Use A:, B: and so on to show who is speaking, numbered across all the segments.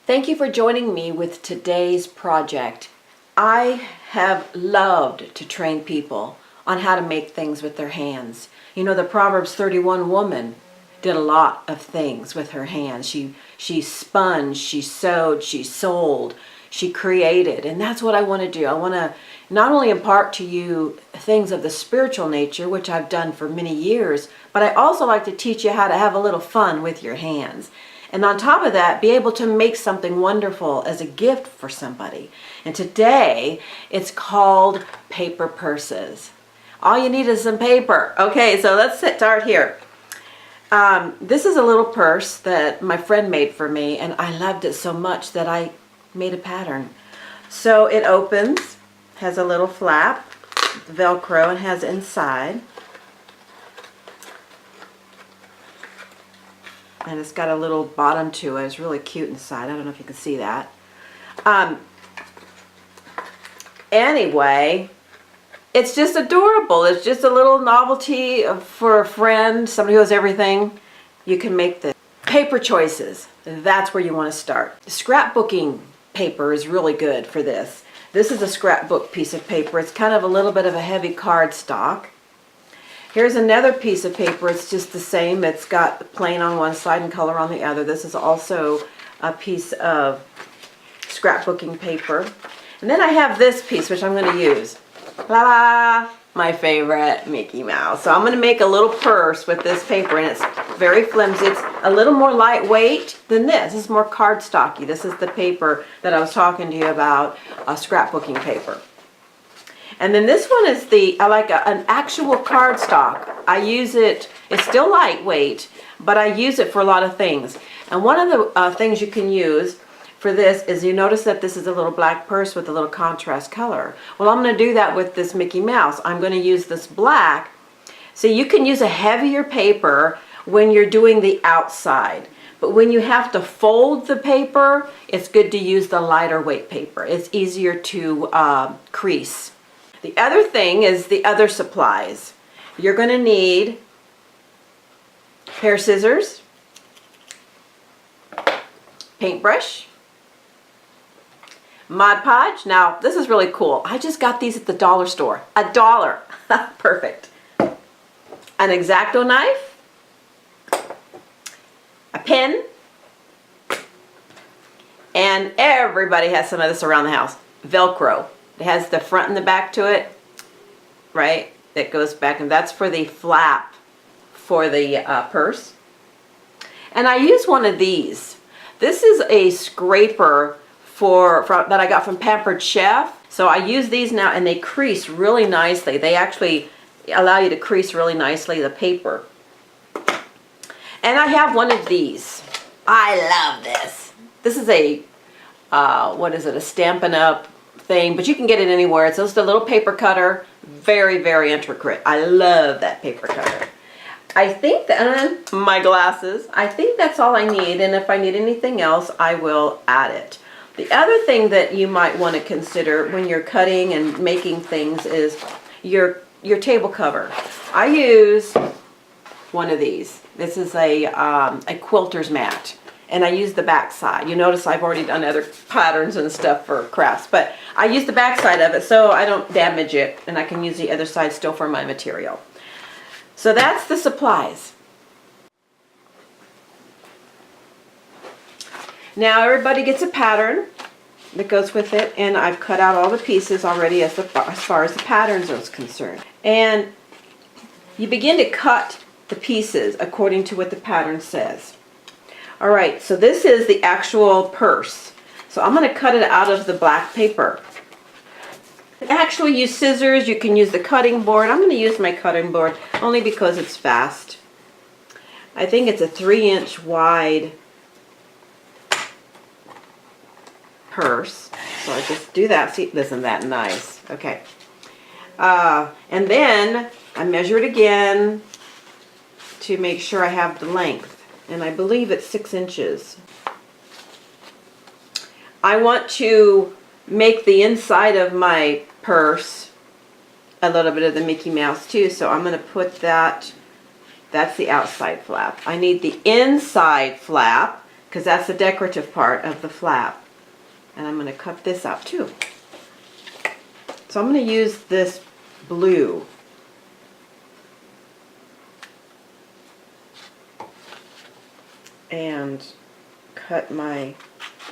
A: Thank you for joining me with today's project. I have loved to train people on how to make things with their hands. You know, the Proverbs 31 woman did a lot of things with her hands. She spun, she sewed, she sold, she created, and that's what I want to do. I want to not only impart to you things of the spiritual nature, which I've done for many years, but I also like to teach you how to have a little fun with your hands. And on top of that, be able to make something wonderful as a gift for somebody. And today, it's called paper purses. All you need is some paper. Okay, so let's start here. This is a little purse that my friend made for me, and I loved it so much that I made a pattern. So it opens, has a little flap, Velcro, and has inside. And it's got a little bottom to it. It's really cute inside. I don't know if you can see that. Anyway, it's just adorable. It's just a little novelty for a friend, somebody who has everything. You can make the paper choices. That's where you want to start. Scrapbooking paper is really good for this. This is a scrapbook piece of paper. It's kind of a little bit of a heavy cardstock. Here's another piece of paper. It's just the same. It's got plain on one side and color on the other. This is also a piece of scrapbooking paper. And then I have this piece, which I'm going to use. La la! My favorite, Mickey Mouse. So I'm going to make a little purse with this paper, and it's very flimsy. It's a little more lightweight than this. This is more cardstocky. This is the paper that I was talking to you about, scrapbooking paper. And then this one is I like an actual cardstock. I use it, it's still lightweight, but I use it for a lot of things. And one of the things you can use for this is, you notice that this is a little black purse with a little contrast color. Well, I'm going to do that with this Mickey Mouse. I'm going to use this black. So you can use a heavier paper when you're doing the outside. But when you have to fold the paper, it's good to use the lighter weight paper. It's easier to crease. The other thing is the other supplies. You're going to need a pair of scissors, paintbrush, Mod Podge. Now, this is really cool. I just got these at the dollar store. $1. Perfect. An X-Acto knife, a pen, and everybody has some of this around the house. Velcro. It has the front and the back to it, right? That goes back, and that's for the flap for the purse. And I use one of these. This is a scraper that I got from Pampered Chef. So I use these now, and they crease really nicely. They actually allow you to crease really nicely the paper. And I have one of these. I love this. This is a, what is it, a Stampin' Up! Thing, but you can get it anywhere. It's just a little paper cutter, very, very intricate. I love that paper cutter. I think that, my glasses, I think that's all I need, and if I need anything else, I will add it. The other thing that you might want to consider when you're cutting and making things is your table cover. I use one of these. This is a quilter's mat. And I use the back side. You notice I've already done other patterns and stuff for crafts, but I use the back side of it so I don't damage it, and I can use the other side still for my material. So that's the supplies. Now everybody gets a pattern that goes with it, and I've cut out all the pieces already as far as the patterns are concerned. And you begin to cut the pieces according to what the pattern says. Alright, so this is the actual purse. So I'm going to cut it out of the black paper. Actually, use scissors. You can use the cutting board. I'm going to use my cutting board only because it's fast. I think it's a 3-inch wide purse. So I just do that. See, isn't that nice? Okay. And then I measure it again to make sure I have the length. And I believe it's 6 inches. I want to make the inside of my purse a little bit of the Mickey Mouse too, so I'm going to put that, that's the outside flap. I need the inside flap because that's the decorative part of the flap. And I'm going to cut this out too. So I'm going to use this blue. And cut my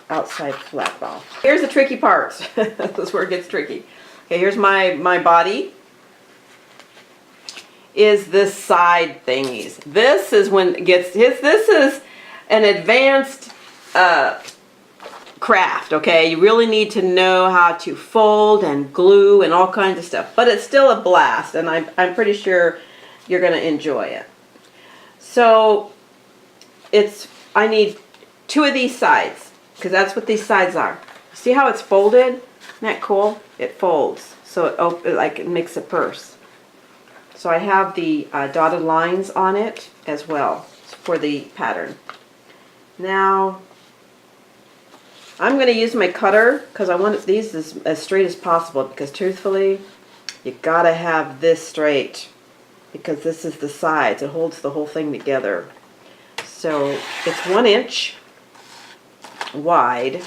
A: outside flap off. Here's the tricky parts. This is where it gets tricky. Okay, here's my body. Is this side thingies. This is when it gets, this is an advanced craft, okay? You really need to know how to fold and glue and all kinds of stuff. But it's still a blast, and I'm pretty sure you're going to enjoy it. So I need 2 of these sides, because that's what these sides are. See how it's folded? Isn't that cool? It folds, so it makes a purse. So I have the dotted lines on it as well for the pattern. Now, I'm going to use my cutter because I want these as straight as possible, because truthfully, you gotta have this straight because this is the sides. It holds the whole thing together. So it's 1 inch wide,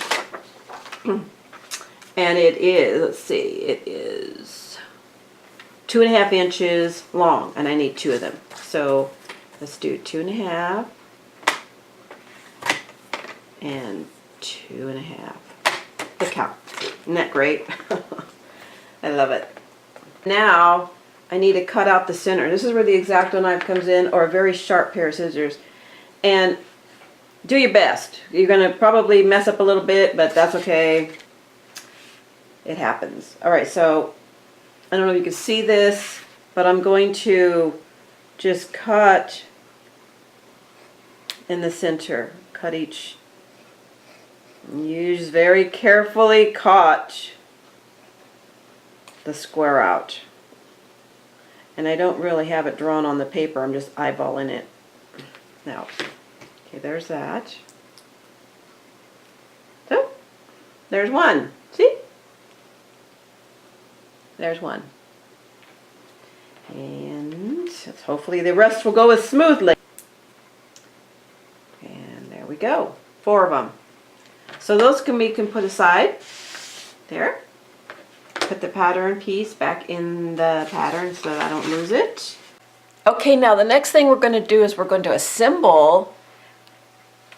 A: and it is, let's see, it is 2.5 inches long, and I need 2 of them. So let's do 2.5 and 2.5. Look how, isn't that great? I love it. Now I need to cut out the center. This is where the X-Acto knife comes in, or a very sharp pair of scissors. And do your best. You're going to probably mess up a little bit, but that's okay. It happens. Alright, so I don't know if you can see this, but I'm going to just cut in the center. Cut each. You just very carefully cut the square out. And I don't really have it drawn on the paper. I'm just eyeballing it. Now, okay, there's that. So, there's one. See? There's one. And hopefully the rest will go as smoothly. And there we go. 4 of them. So those can put aside. There. Put the pattern piece back in the pattern so that I don't lose it. Okay, now the next thing we're going to do is we're going to assemble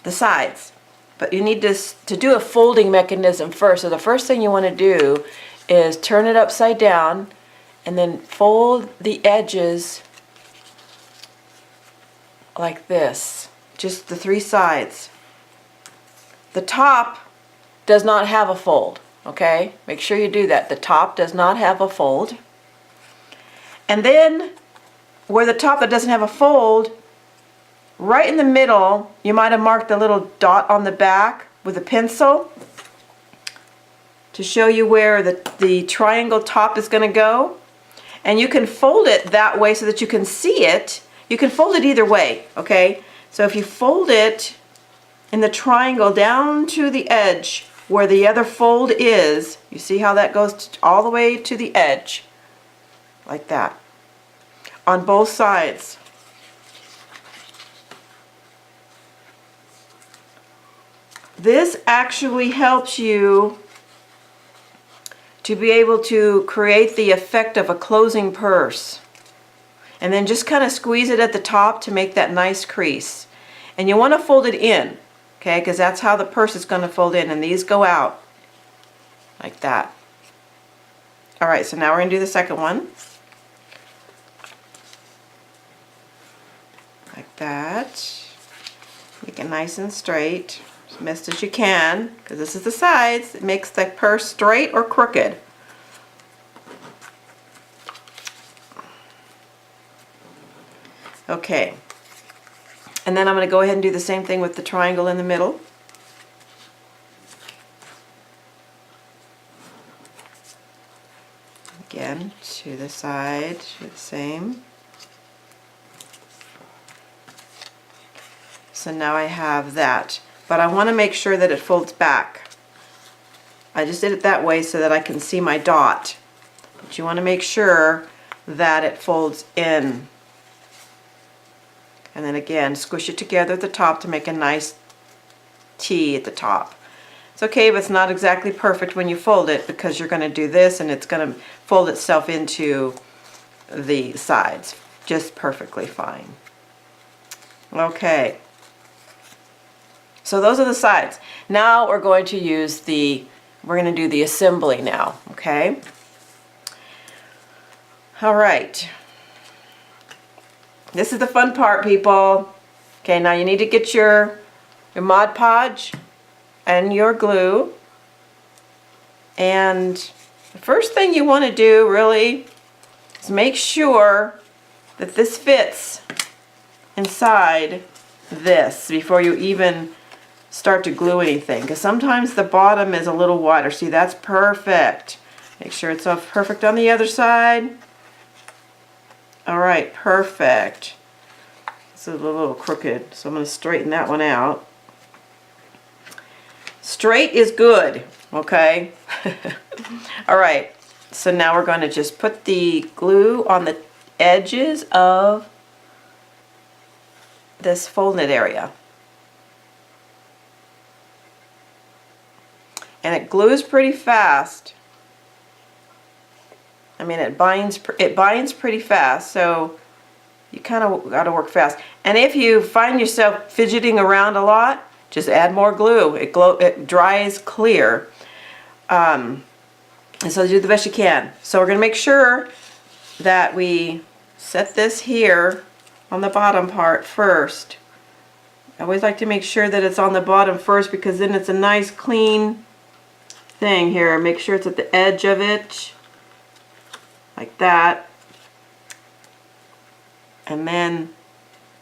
A: the sides. But you need to do a folding mechanism first. So the first thing you want to do is turn it upside down and then fold the edges like this. Just the 3 sides. The top does not have a fold, okay? Make sure you do that. The top does not have a fold. And then where the top that doesn't have a fold, right in the middle, you might have marked a little dot on the back with a pencil to show you where the triangle top is going to go. And you can fold it that way so that you can see it. You can fold it either way, okay? So if you fold it in the triangle down to the edge where the other fold is, you see how that goes all the way to the edge, like that, on both sides. This actually helps you to be able to create the effect of a closing purse. And then just kind of squeeze it at the top to make that nice crease. And you want to fold it in, okay, because that's how the purse is going to fold in, and these go out like that. Alright, so now we're going to do the second one. Like that. Make it nice and straight, as best as you can, because this is the sides. It makes the purse straight or crooked. Okay. And then I'm going to go ahead and do the same thing with the triangle in the middle. Again, to the side, do the same. So now I have that. But I want to make sure that it folds back. I just did it that way so that I can see my dot. But you want to make sure that it folds in. And then again, squish it together at the top to make a nice T at the top. It's okay if it's not exactly perfect when you fold it, because you're going to do this and it's going to fold itself into the sides just perfectly fine. Okay, so those are the sides. Now we're going to we're going to do the assembly now, okay? All right. This is the fun part, people. Okay, now you need to get your Mod Podge and your glue. And the first thing you want to do really is make sure that this fits inside this before you even start to glue anything, because sometimes the bottom is a little wider. See, that's perfect. Make sure it's all perfect on the other side. All right, perfect. This is a little crooked, so I'm going to straighten that one out. Straight is good, okay? All right, so now we're going to just put the glue on the edges of this fold-knit area. And it glues pretty fast. I mean, it binds pretty fast, so you kind of got to work fast. And if you find yourself fidgeting around a lot, just add more glue. It dries clear. And so do the best you can. So we're going to make sure that we set this here on the bottom part first. I always like to make sure that it's on the bottom first, because then it's a nice clean thing here. Make sure it's at the edge of it, like that. And then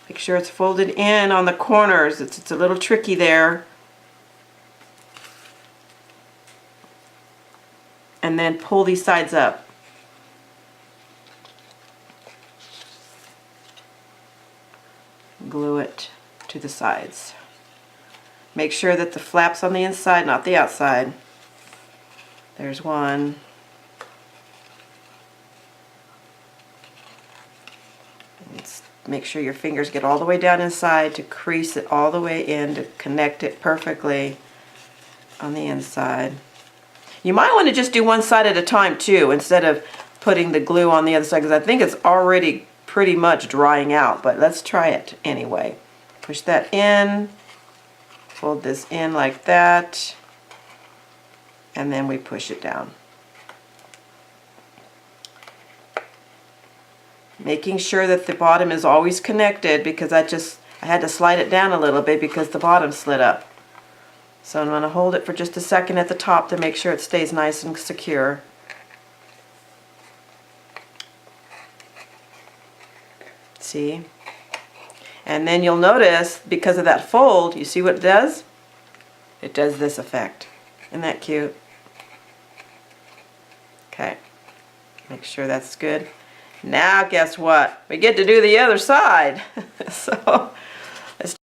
A: make sure it's folded in on the corners. It's a little tricky there. And then pull these sides up. Glue it to the sides. Make sure that the flap's on the inside, not the outside. There's one. Make sure your fingers get all the way down inside to crease it all the way in to connect it perfectly on the inside. You might want to just do one side at a time too, instead of putting the glue on the other side, because I think it's already pretty much drying out, but let's try it anyway. Push that in, fold this in like that, and then we push it down. Making sure that the bottom is always connected, because I had to slide it down a little bit because the bottom slid up. So I'm going to hold it for just a second at the top to make sure it stays nice and secure. See? And then you'll notice, because of that fold, you see what it does? It does this effect. Isn't that cute? Okay. Make sure that's good. Now guess what? We get to do the other side. So let's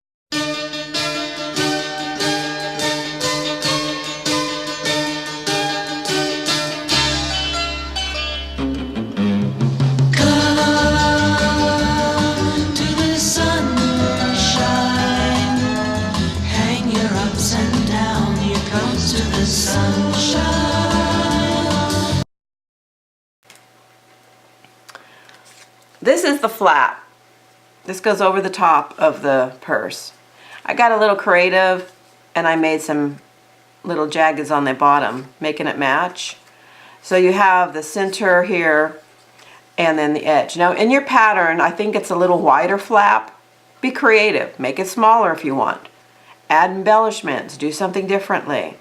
A: This is the flap. This goes over the top of the purse. I got a little creative and I made some little jaggeds on the bottom, making it match. So you have the center here and then the edge. Now in your pattern, I think it's a little wider flap. Be creative. Make it smaller if you want. Add embellishments. Do something differently.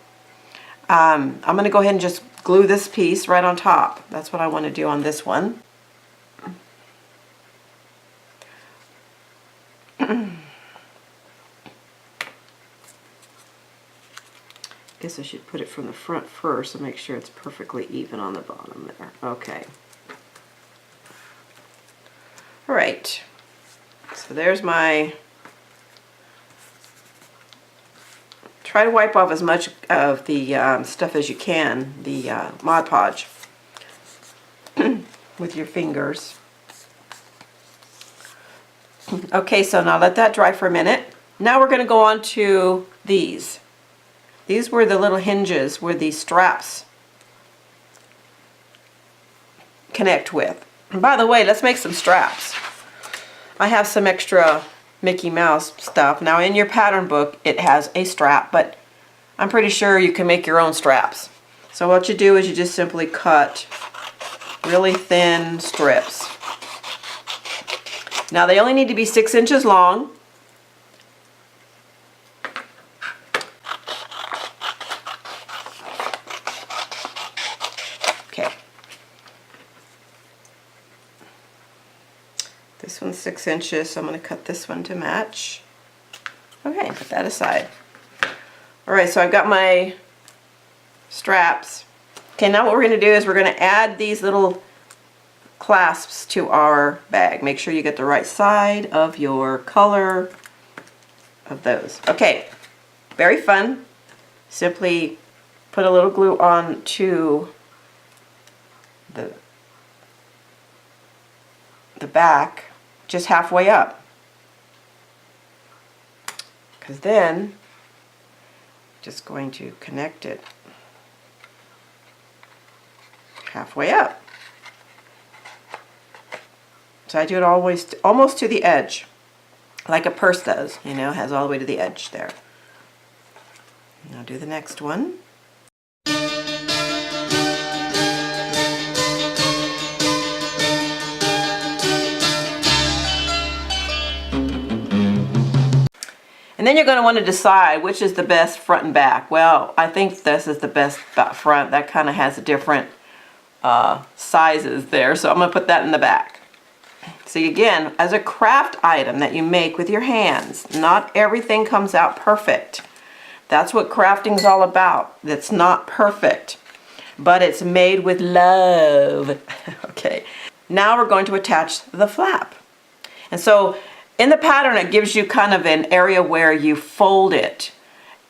A: I'm going to go ahead and just glue this piece right on top. That's what I want to do on this one. Guess I should put it from the front first and make sure it's perfectly even on the bottom there. Okay. All right. So there's my... Try to wipe off as much of the stuff as you can, the Mod Podge, with your fingers. Okay, so now let that dry for a minute. Now we're going to go on to these. These were the little hinges where these straps connect with. And by the way, let's make some straps. I have some extra Mickey Mouse stuff. Now in your pattern book it has a strap, but I'm pretty sure you can make your own straps. So what you do is you just simply cut really thin strips. Now they only need to be 6 inches long. Okay. This one's 6 inches, so I'm going to cut this one to match. Okay, put that aside. Alright, so I've got my straps. Okay, now what we're going to do is we're going to add these little clasps to our bag. Make sure you get the right side of your color of those. Okay, very fun. Simply put a little glue on to the back, just halfway up. Because then, just going to connect it halfway up. So I do it always almost to the edge, like a purse does, you know, has all the way to the edge there. Now do the next one. And then you're going to want to decide which is the best front and back. Well, I think this is the best front. That kind of has different sizes there, so I'm going to put that in the back. See, again, as a craft item that you make with your hands, not everything comes out perfect. That's what crafting is all about. It's not perfect, but it's made with love. Okay, now we're going to attach the flap. And so in the pattern, it gives you kind of an area where you fold it.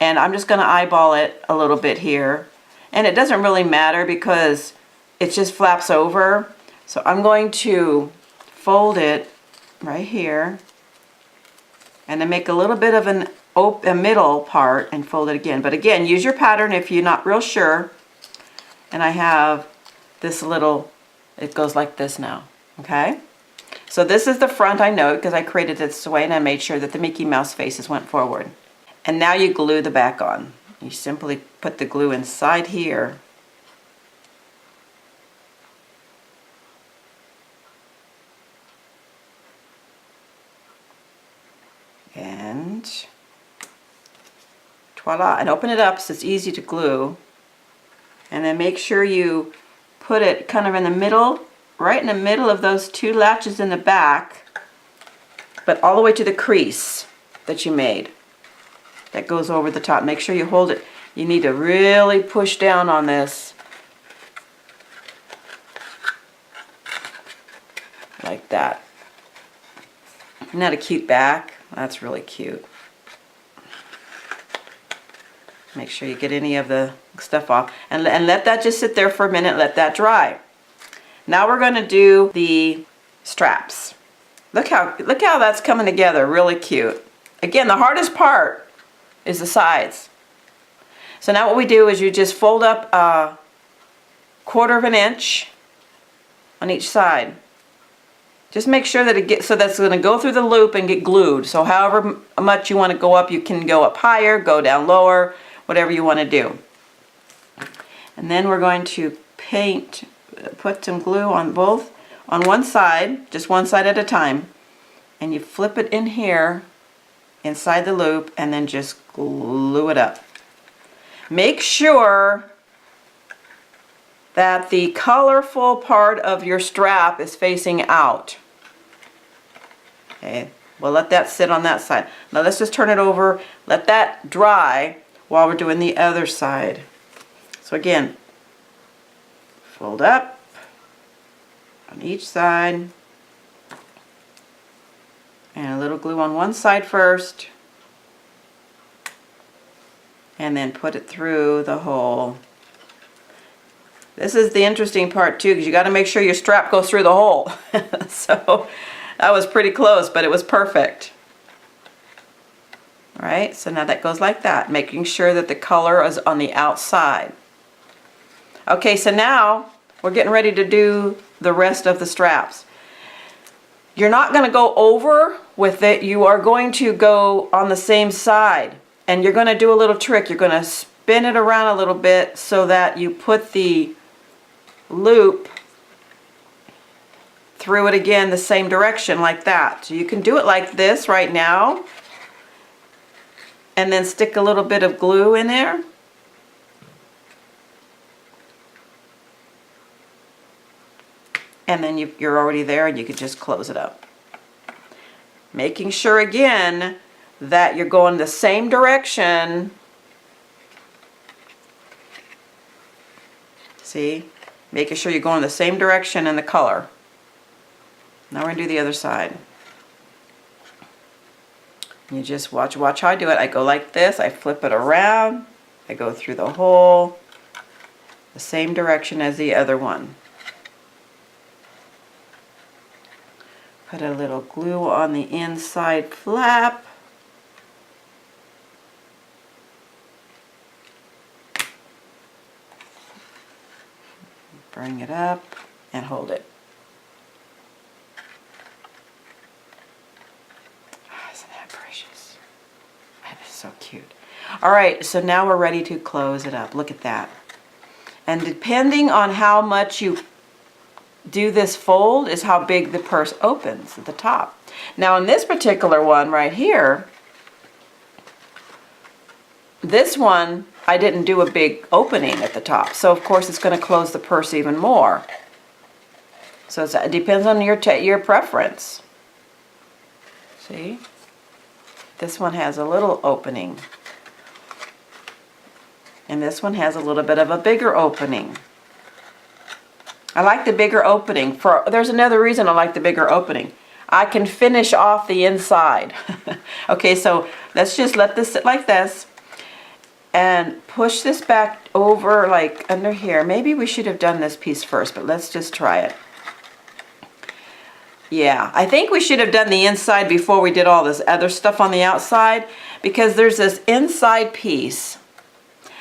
A: And I'm just going to eyeball it a little bit here. And it doesn't really matter because it just flaps over. So I'm going to fold it right here and then make a little bit of a middle part and fold it again. But again, use your pattern if you're not real sure. And I have this little, it goes like this now, okay? So this is the front, I know, because I created it this way and I made sure that the Mickey Mouse faces went forward. And now you glue the back on. You simply put the glue inside here. And voila, and open it up so it's easy to glue. And then make sure you put it kind of in the middle, right in the middle of those two latches in the back, but all the way to the crease that you made. That goes over the top. Make sure you hold it. You need to really push down on this. Like that. Isn't that a cute back? That's really cute. Make sure you get any of the stuff off. And let that just sit there for a minute. Let that dry. Now we're going to do the straps. Look how that's coming together. Really cute. Again, the hardest part is the sides. So now what we do is you just fold up a 1/4 of an inch on each side. Just make sure that it gets, so that's going to go through the loop and get glued. So however much you want to go up, you can go up higher, go down lower, whatever you want to do. And then we're going to put some glue on one side, just one side at a time. And you flip it in here, inside the loop, and then just glue it up. Make sure that the colorful part of your strap is facing out. Okay, we'll let that sit on that side. Now let's just turn it over, let that dry while we're doing the other side. So again, fold up on each side, and a little glue on one side first, and then put it through the hole. This is the interesting part too, because you got to make sure your strap goes through the hole. So that was pretty close, but it was perfect. All right, so now that goes like that, making sure that the color is on the outside. Okay, so now we're getting ready to do the rest of the straps. You're not going to go over with it, you are going to go on the same side. And you're going to do a little trick. You're going to spin it around a little bit so that you put the loop through it again the same direction like that. So you can do it like this right now and then stick a little bit of glue in there. And then you're already there and you can just close it up. Making sure again that you're going the same direction. See? Making sure you're going the same direction in the color. Now we're going to do the other side. You just watch how I do it. I go like this, I flip it around, I go through the hole, the same direction as the other one. Put a little glue on the inside flap. Bring it up and hold it. Oh, isn't that precious? That is so cute. All right, so now we're ready to close it up. Look at that. And depending on how much you do this fold is how big the purse opens at the top. Now in this particular one right here, this one I didn't do a big opening at the top, so of course it's going to close the purse even more. So it depends on your preference. See? This one has a little opening. And this one has a little bit of a bigger opening. I like the bigger opening. There's another reason I like the bigger opening. I can finish off the inside. Okay, so let's just let this sit like this and push this back over like under here. Maybe we should have done this piece first, but let's just try it. Yeah, I think we should have done the inside before we did all this other stuff on the outside, because there's this inside piece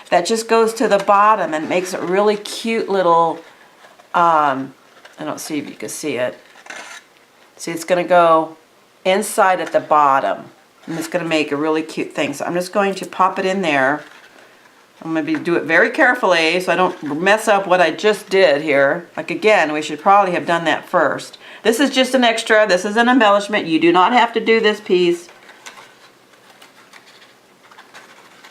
A: that just goes to the bottom and makes a really cute little, I don't see if you can see it. See, it's going to go inside at the bottom, and it's going to make a really cute thing. So I'm just going to pop it in there. I'm going to do it very carefully so I don't mess up what I just did here. Like again, we should probably have done that first. This is just an extra. This is an embellishment. You do not have to do this piece.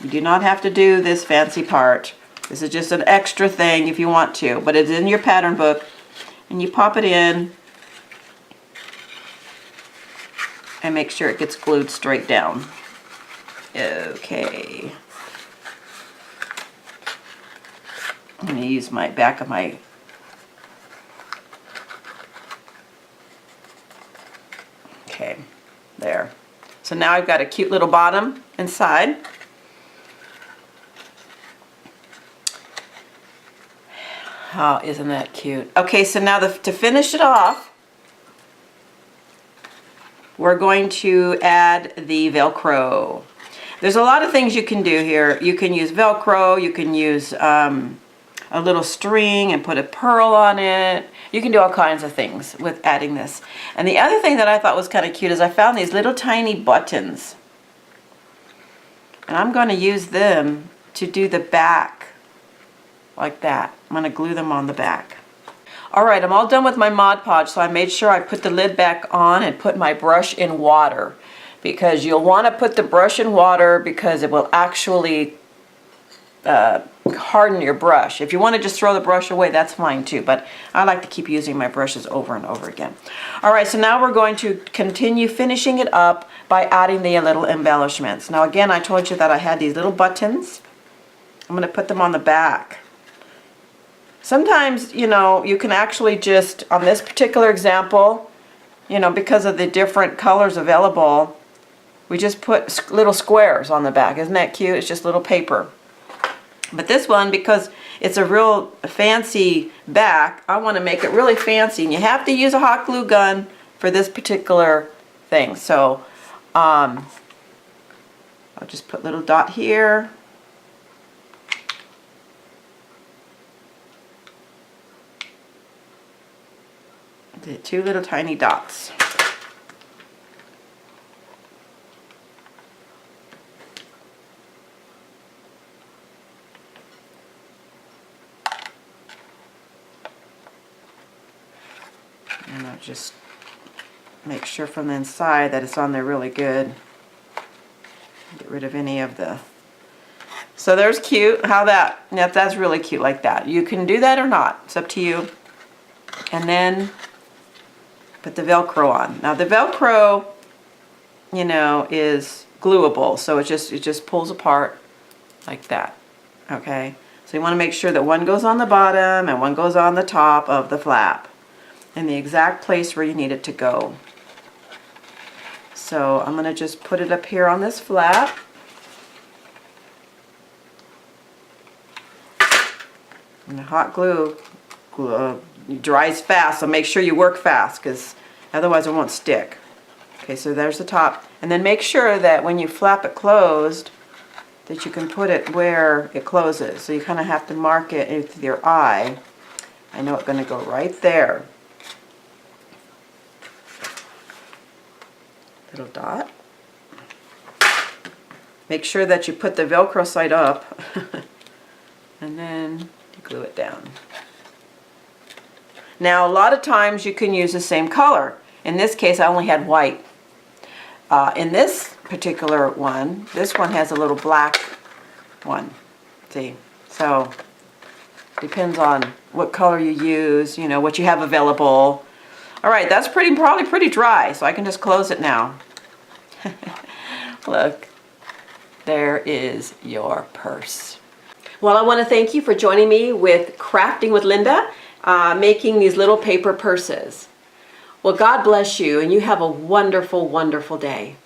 A: You do not have to do this fancy part. This is just an extra thing if you want to, but it's in your pattern book. And you pop it in and make sure it gets glued straight down. Okay. I'm going to use my back of my okay, there. So now I've got a cute little bottom inside. Oh, isn't that cute? Okay, so now to finish it off, we're going to add the Velcro. There's a lot of things you can do here. You can use Velcro, you can use a little string and put a pearl on it. You can do all kinds of things with adding this. And the other thing that I thought was kind of cute is I found these little tiny buttons. And I'm going to use them to do the back like that. I'm going to glue them on the back. Alright, I'm all done with my Mod Podge, so I made sure I put the lid back on and put my brush in water. Because you'll want to put the brush in water because it will actually harden your brush. If you want to just throw the brush away, that's fine too, but I like to keep using my brushes over and over again. Alright, so now we're going to continue finishing it up by adding the little embellishments. Now again, I told you that I had these little buttons. I'm going to put them on the back. Sometimes, you know, you can actually just, on this particular example, you know, because of the different colors available, we just put little squares on the back. Isn't that cute? It's just little paper. But this one, because it's a real fancy back, I want to make it really fancy. And you have to use a hot glue gun for this particular thing. So, I'll I'll just put little dot here. The 2 little tiny dots. And I'll just make sure from the inside that it's on there really good. Get rid of any of the... So there's cute. How that... Yep, that's really cute like that. You can do that or not. It's up to you. And then put the Velcro on. Now the Velcro, you know, is gluable, so it just pulls apart like that. Okay? So you want to make sure that one goes on the bottom and one goes on the top of the flap in the exact place where you need it to go. So I'm going to just put it up here on this flap. And the hot glue dries fast, so make sure you work fast because otherwise it won't stick. Okay, so there's the top. And then make sure that when you flap it closed that you can put it where it closes. So you kind of have to mark it with your eye. I know it's going to go right there. Little dot. Make sure that you put the Velcro side up and then you glue it down. Now a lot of times you can use the same color. In this case I only had white. In this particular one, this one has a little black one. See? So depends on what color you use, you know, what you have available. Alright, that's probably pretty dry, so I can just close it now. Look, there is your purse. Well, I want to thank you for joining me with Crafting with Linda, making these little paper purses. Well, God bless you, and you have a wonderful, wonderful day.